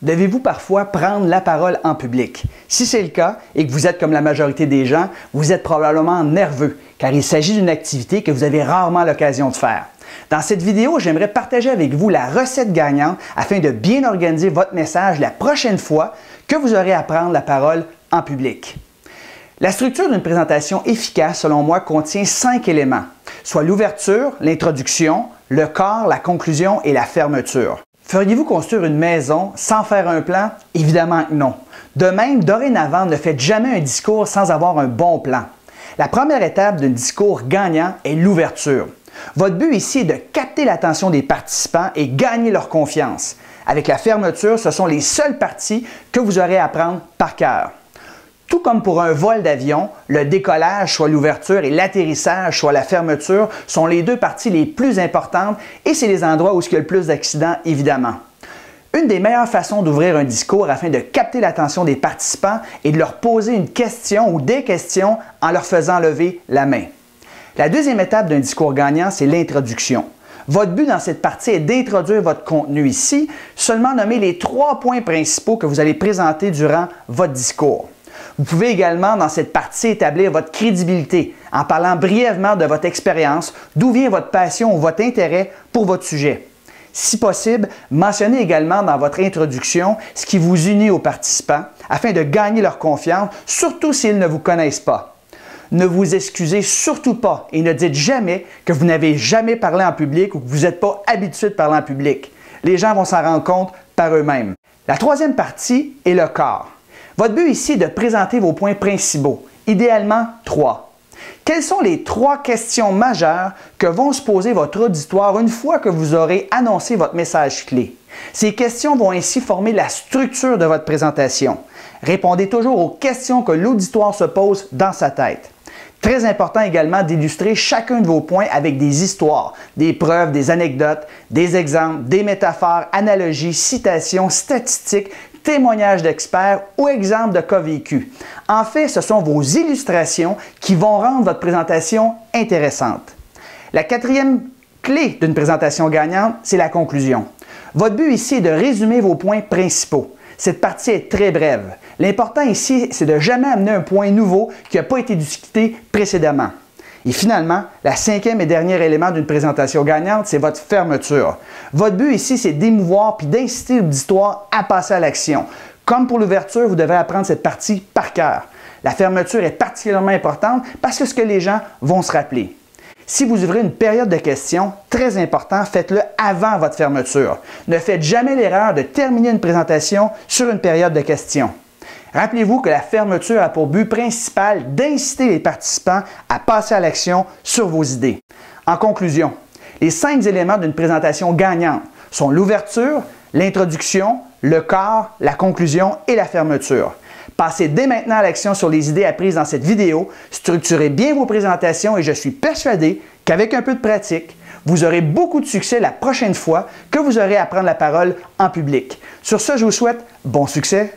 Devez-vous parfois prendre la parole en public? Si c'est le cas et que vous êtes comme la majorité des gens, vous êtes probablement nerveux car il s'agit d'une activité que vous avez rarement l'occasion de faire. Dans cette vidéo, j'aimerais partager avec vous la recette gagnante afin de bien organiser votre message la prochaine fois que vous aurez à prendre la parole en public. La structure d'une présentation efficace, selon moi, contient 5 éléments, soit l'ouverture, l'introduction, le corps, la conclusion et la fermeture. Feriez-vous construire une maison sans faire un plan? Évidemment que non. De même, dorénavant, ne faites jamais un discours sans avoir un bon plan. La première étape d'un discours gagnant est l'ouverture. Votre but ici est de capter l'attention des participants et gagner leur confiance. Avec la fermeture, ce sont les seules parties que vous aurez à apprendre par cœur. Tout comme pour un vol d'avion, le décollage, soit l'ouverture, et l'atterrissage, soit la fermeture, sont les deux parties les plus importantes et c'est les endroits où il y a le plus d'accidents, évidemment. Une des meilleures façons d'ouvrir un discours afin de capter l'attention des participants est de leur poser une question ou des questions en leur faisant lever la main. La deuxième étape d'un discours gagnant, c'est l'introduction. Votre but dans cette partie est d'introduire votre contenu ici, seulement nommer les 3 points principaux que vous allez présenter durant votre discours. Vous pouvez également, dans cette partie, établir votre crédibilité en parlant brièvement de votre expérience, d'où vient votre passion ou votre intérêt pour votre sujet. Si possible, mentionnez également dans votre introduction ce qui vous unit aux participants afin de gagner leur confiance, surtout s'ils ne vous connaissent pas. Ne vous excusez surtout pas et ne dites jamais que vous n'avez jamais parlé en public ou que vous n'êtes pas habitué de parler en public. Les gens vont s'en rendre compte par eux-mêmes. La troisième partie est le corps. Votre but ici est de présenter vos points principaux, idéalement 3. Quelles sont les 3 questions majeures que vont se poser votre auditoire une fois que vous aurez annoncé votre message clé? Ces questions vont ainsi former la structure de votre présentation. Répondez toujours aux questions que l'auditoire se pose dans sa tête. Très important également d'illustrer chacun de vos points avec des histoires, des preuves, des anecdotes, des exemples, des métaphores, analogies, citations, statistiques, témoignages d'experts ou exemples de cas vécus. En fait, ce sont vos illustrations qui vont rendre votre présentation intéressante. La 4e clé d'une présentation gagnante, c'est la conclusion. Votre but ici est de résumer vos points principaux. Cette partie est très brève. L'important ici, c'est de jamais amener un point nouveau qui n'a pas été discuté précédemment. Et finalement, la 5e et dernier élément d'une présentation gagnante, c'est votre fermeture. Votre but ici, c'est d'émouvoir puis d'inciter l'auditoire à passer à l'action. Comme pour l'ouverture, vous devez apprendre cette partie par cœur. La fermeture est particulièrement importante parce que ce que les gens vont se rappeler. Si vous ouvrez une période de questions, très important, faites-le avant votre fermeture. Ne faites jamais l'erreur de terminer une présentation sur une période de questions. Rappelez-vous que la fermeture a pour but principal d'inciter les participants à passer à l'action sur vos idées. En conclusion, les 5 éléments d'une présentation gagnante sont l'ouverture, l'introduction, le corps, la conclusion et la fermeture. Passez dès maintenant à l'action sur les idées apprises dans cette vidéo, structurez bien vos présentations et je suis persuadé qu'avec un peu de pratique, vous aurez beaucoup de succès la prochaine fois que vous aurez à prendre la parole en public. Sur ce, je vous souhaite bon succès.